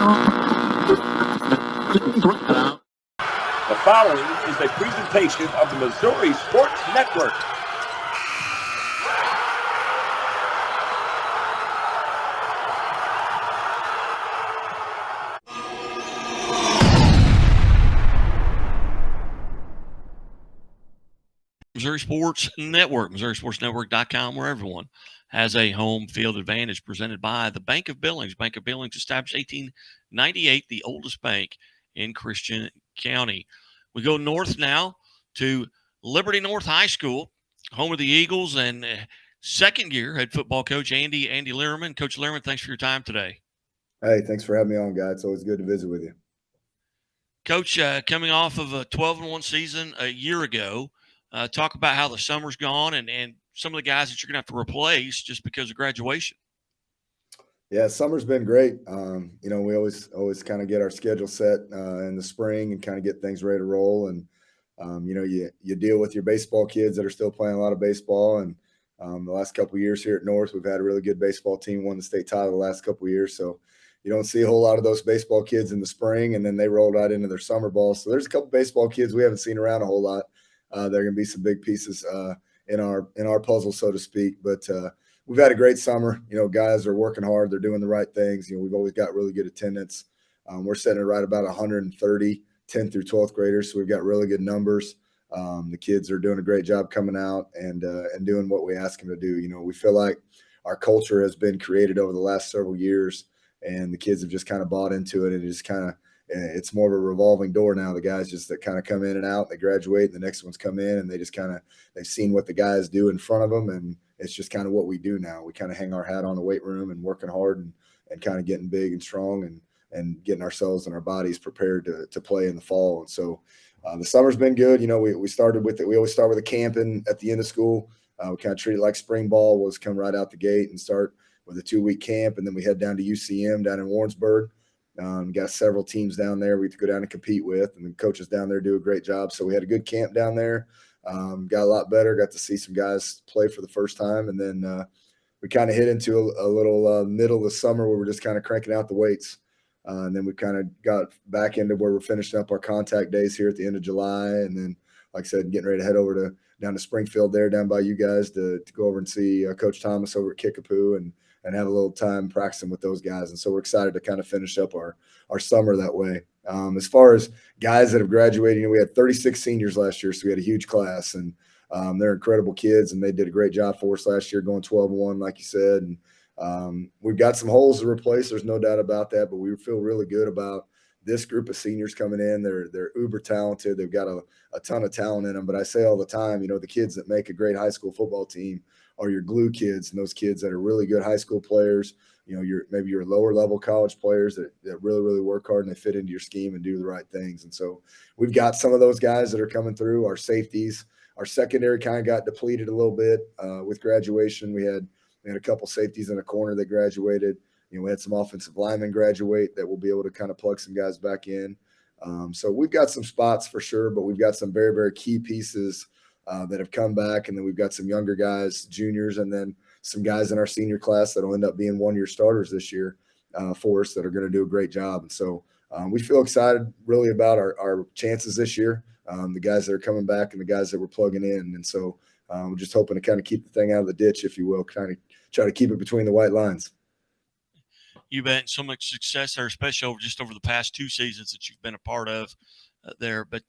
The following is a presentation of the Missouri Sports Network. Missouri Sports Network, MissouriSportsNetwork.com, where everyone has a home field advantage, presented by the Bank of Billings. Bank of Billings, established 1898, the oldest bank in Christian County. We go north now to Liberty North High School, home of the Eagles, and second year head football coach Andy Lierman. Coach Lierman, thanks for your time today. Hey, thanks for having me on, guys. It's always good to visit with you. Coach, coming off of a 12-1 season a year ago, talk about how the summer's gone and some of the guys that you're going to have to replace just because of graduation. Yeah, summer's been great. We always kind of get our schedule set in the spring and kind of get things ready to roll. And, you deal with your baseball kids that are still playing a lot of baseball. And the last couple of years here at North, we've had a really good baseball team, won the state title the last couple of years. So you don't see a whole lot of those baseball kids in the spring, and then they roll right into their summer ball. So there's a couple baseball kids we haven't seen around a whole lot. They're going to be some big pieces in our puzzle, so to speak. But we've had a great summer. Guys are working hard. They're doing the right things. We've always got really good attendance. We're sitting at right about 130 10th through 12th graders, so we've got really good numbers. The kids are doing a great job coming out and doing what we ask them to do. We feel like our culture has been created over the last several years, and the kids have just kind of bought into it. And it just kind of it's more of a revolving door now. The guys just that kind of come in and out, they graduate, and the next ones come in, and they just they've seen what the guys do in front of them, and it's just kind of what we do now. We kind of hang our hat on the weight room and working hard and kind of getting big and strong and getting ourselves and our bodies prepared to play in the fall. And so the summer's been good. We started with it. We always start with a camping at the end of school. We kind of treat it like spring ball was come right out the gate and start with a 2-week camp. And then we head down to UCM down in Warrensburg. Got several teams down there we go down and compete with, and the coaches down there do a great job. So we had a good camp down there. Got a lot better, got to see some guys play for the first time. And then we kind of hit into a little middle of the summer where we're just kind of cranking out the weights. And then we kind of got back into where we're finishing up our contact days here at the end of July. And then, like I said, getting ready to head over down to Springfield there, down by you guys to go over and see Coach Thomas over at Kickapoo and have a little time practicing with those guys. And so we're excited to kind of finish up our summer that way. As far as guys that have graduated, we had 36 seniors last year, so we had a huge class. And they're incredible kids, and they did a great job for us last year going 12-1, like you said. And we've got some holes to replace. There's no doubt about that, but we feel really good about this group of seniors coming in. They're uber talented. They've got a ton of talent in them. But I say all the time, the kids that make a great high school football team are your glue kids, and those kids that are really good high school players. Maybe your lower level college players that really, really work hard and they fit into your scheme and do the right things. And so we've got some of those guys that are coming through. Our safeties, our secondary kind of got depleted a little bit with graduation. We had a couple safeties in a corner that graduated. We had some offensive linemen graduate that will be able to kind of plug some guys back in. So we've got some spots for sure, but we've got some very, very key pieces that have come back. And then we've got some younger guys, juniors, and then some guys in our senior class that will end up being one-year starters this year for us that are going to do a great job. And so we feel excited really about our chances this year, the guys that are coming back and the guys that we're plugging in. And so we're just hoping to kind of keep the thing out of the ditch, if you will, kind of try to keep it between the white lines. You've had so much success there, especially over the past 2 seasons that you've been a part of there. But,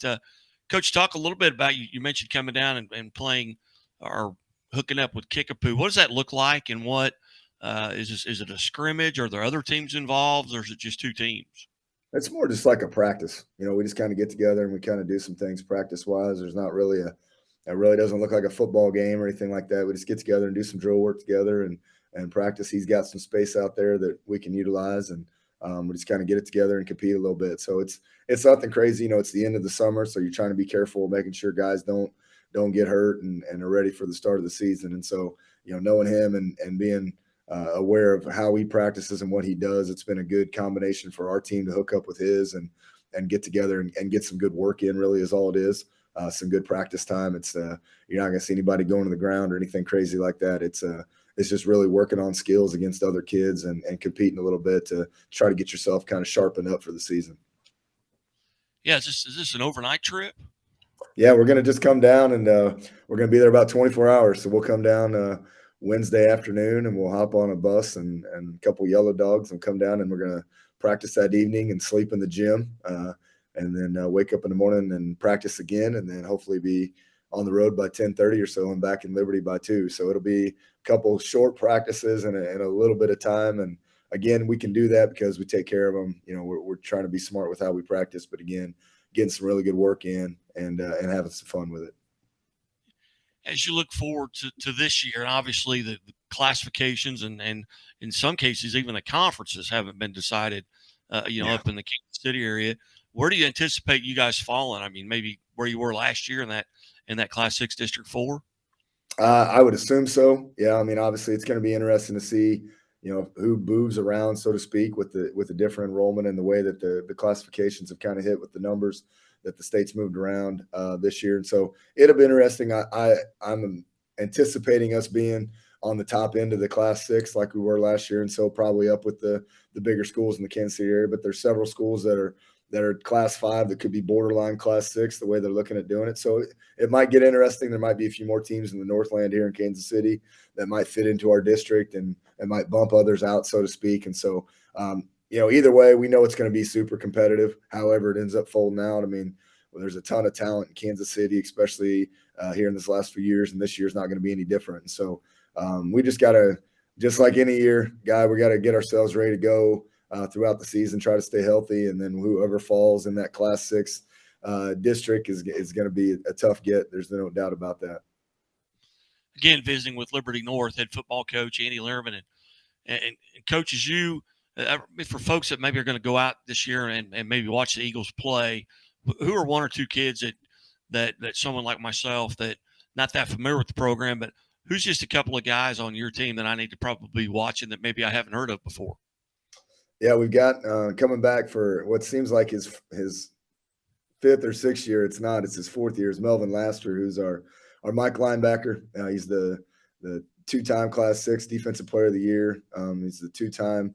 Coach, talk a little bit about you mentioned coming down and playing or hooking up with Kickapoo. What does that look like, and what is it a scrimmage? Are there other teams involved, or is it just 2 teams? It's more just like a practice. We just kind of get together and we kind of do some things practice-wise. There's not really it really doesn't look like a football game or anything like that. We just get together and do some drill work together and practice. He's got some space out there that we can utilize, and we just kind of get it together and compete a little bit. So it's nothing crazy. It's the end of the summer, so you're trying to be careful, making sure guys don't get hurt and are ready for the start of the season. And so, knowing him and being aware of how he practices and what he does, it's been a good combination for our team to hook up with his and get together and get some good work in, really is all it is. Some good practice time. It's you're not going to see anybody going to the ground or anything crazy like that. It's it's just really working on skills against other kids and competing a little bit to try to get yourself kind of sharpened up for the season. Yeah, is this an overnight trip? Yeah, we're gonna just come down, and we're gonna be there about 24 hours. So we'll come down Wednesday afternoon, and we'll hop on a bus and a couple yellow dogs and come down, and we're gonna practice that evening and sleep in the gym, and then wake up in the morning and practice again, and then hopefully be on the road by 10:30 or so and back in Liberty by 2. So it'll be a couple short practices and a little bit of time. And again, we can do that because we take care of them. You know, we're trying to be smart with how we practice, but again, getting some really good work in and having some fun with it. As you look forward to this year, and obviously the classifications and in some cases even the conferences haven't been decided, up in the Kansas City area. Where do you anticipate you guys falling? I mean, maybe where you were last year in that Class 6 District 4? I would assume so. Yeah, I mean, obviously, it's going to be interesting to see, who moves around, so to speak, with the different enrollment and the way that the classifications have kind of hit with the numbers that the state's moved around this year. And so it'll be interesting. I'm anticipating us being on the top end of the Class 6 like we were last year, and so probably up with the bigger schools in the Kansas City area. But there's several schools that are Class 5 that could be borderline Class 6 the way they're looking at doing it. So it might get interesting. There might be a few more teams in the Northland here in Kansas City that might fit into our district and might bump others out, so to speak. And so, either way, we know it's going to be super competitive. However, it ends up folding out. I mean, there's a ton of talent in Kansas City, especially here in this last few years, and this year's not going to be any different. And so we just got to, just like any year, we got to get ourselves ready to go throughout the season, try to stay healthy, and then whoever falls in that Class 6 district is going to be a tough get. There's no doubt about that. Again, visiting with Liberty North head football coach Andy Lierman, and coaches, for folks that maybe are going to go out this year and maybe watch the Eagles play, who are one or two kids that someone like myself that not that familiar with the program, but who's just a couple of guys on your team that I need to probably be watching that maybe I haven't heard of before? Yeah, we've got coming back for what seems like his fifth or sixth year. It's not. It's his fourth year. Is Melvin Laster, who's our Mike linebacker. He's the two-time Class 6 Defensive Player of the Year. He's the two-time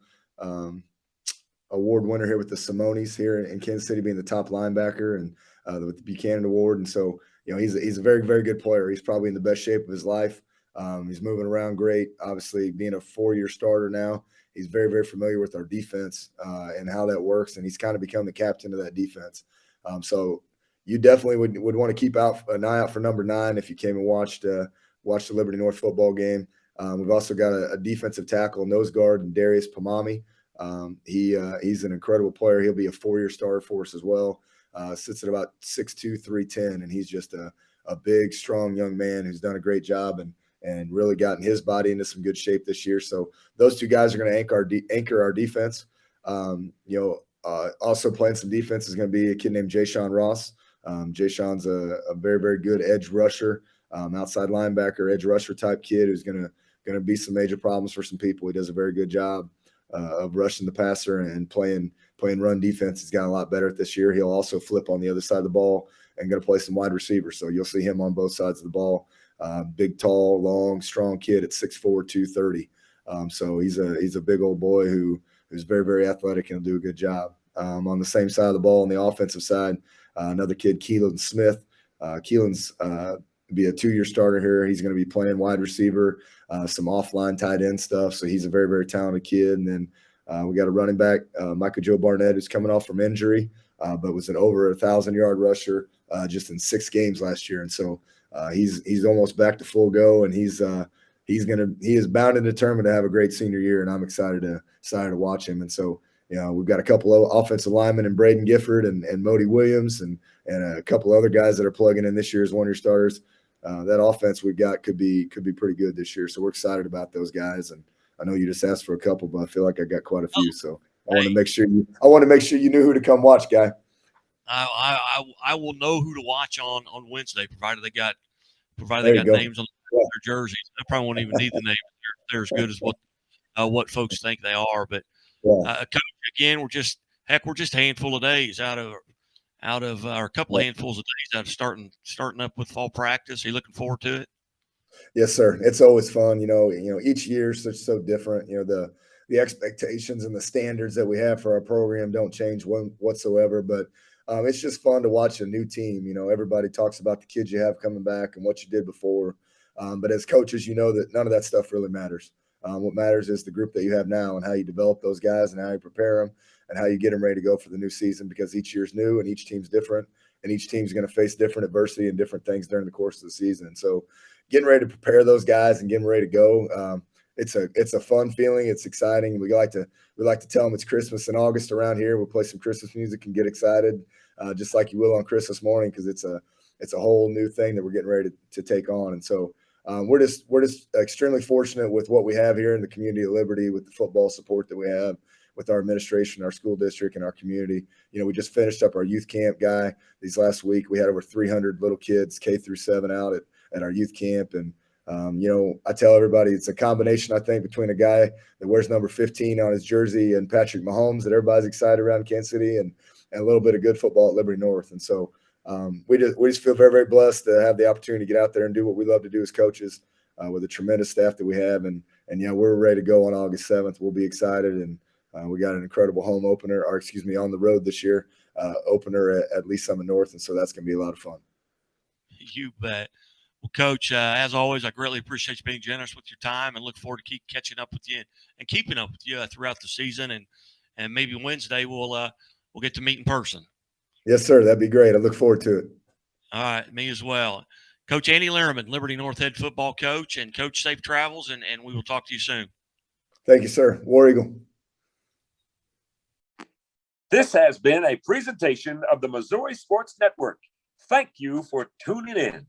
award winner here with the Simonis here in Kansas City, being the top linebacker, and with the Buchanan Award. And so, he's a very, very good player. He's probably in the best shape of his life. He's moving around great. Obviously, being a 4-year starter now, he's very, very familiar with our defense and how that works, and he's kind of become the captain of that defense. So you definitely would want to keep an eye out for number 9 if you came and watched the Liberty North football game. We've also got a defensive tackle, nose guard, and Darius Pamami. He's an incredible player. He'll be a 4-year starter for us as well. Sits at about 6'2", 310, and he's just a big, strong young man who's done a great job and really gotten his body into some good shape this year. So those two guys are going to anchor our defense. Also playing some defense is going to be a kid named Jay-Sean Ross. Jay-Sean's a very, very good edge rusher, outside linebacker, edge rusher type kid who's going to be some major problems for some people. He does a very good job of rushing the passer and playing run defense. He's gotten a lot better at this year. He'll also flip on the other side of the ball and going to play some wide receiver. So you'll see him on both sides of the ball. Big, tall, long, strong kid at 6'4", 230. So he's a big old boy who's very, very athletic and will do a good job. On the same side of the ball, on the offensive side, another kid, Keelan Smith. Keelan's be a 2-year starter here. He's going to be playing wide receiver, some offline tight end stuff. So he's a very, very talented kid. And then we got a running back, Michael Joe Barnett, who's coming off from injury, but was an over 1,000-yard rusher just in 6 games last year. And so he's almost back to full go, and he is bound and determined to have a great senior year. And I'm excited to watch him. And so, we've got a couple of offensive linemen in Braden Gifford and Modi Williams and a couple other guys that are plugging in this year as 1-year starters. That offense we've got could be pretty good this year. So we're excited about those guys. And I know you just asked for a couple, but I feel like I got quite a few. So I want to make sure you knew who to come watch, guy. I will know who to watch on Wednesday, provided they got names on their jerseys. I probably won't even need the names. They're as good as what folks think they are. But Coach, again, we're just a handful of days out of our couple of handfuls of days out of starting up with fall practice. Are you looking forward to it? Yes, sir. It's always fun. Each year is so different. The expectations and the standards that we have for our program don't change whatsoever. But it's just fun to watch a new team. Everybody talks about the kids you have coming back and what you did before. But as coaches, you know that none of that stuff really matters. What matters is the group that you have now and how you develop those guys and how you prepare them and how you get them ready to go for the new season, because each year's new and each team's different and each team's going to face different adversity and different things during the course of the season. So getting ready to prepare those guys and getting ready to go, it's a fun feeling. It's exciting. We like to tell them it's Christmas in August around here. We'll play some Christmas music and get excited, just like you will on Christmas morning, because it's a whole new thing that we're getting ready to take on. And so we're just extremely fortunate with what we have here in the community of Liberty, with the football support that we have, with our administration, our school district, and our community. We just finished up our youth camp guy these last week. We had over 300 little kids, K through 7, out at our youth camp. And, I tell everybody it's a combination, I think, between a guy that wears number 15 on his jersey and Patrick Mahomes, that everybody's excited around Kansas City, and a little bit of good football at Liberty North. And so we just feel very, very blessed to have the opportunity to get out there and do what we love to do as coaches, with a tremendous staff that we have. And we're ready to go on August 7th. We'll be excited. And we got an incredible home opener, on the road this year, opener at Lee Summit North. And so that's going to be a lot of fun. You bet. Well, Coach, as always, I greatly appreciate you being generous with your time, and look forward to keep catching up with you and keeping up with you throughout the season. And maybe Wednesday we'll get to meet in person. Yes, sir. That'd be great. I look forward to it. All right, me as well. Coach Andy Lierman, Liberty North head football coach. And Coach, safe travels, and we will talk to you soon. Thank you, sir. War Eagle. This has been a presentation of the Missouri Sports Network. Thank you for tuning in.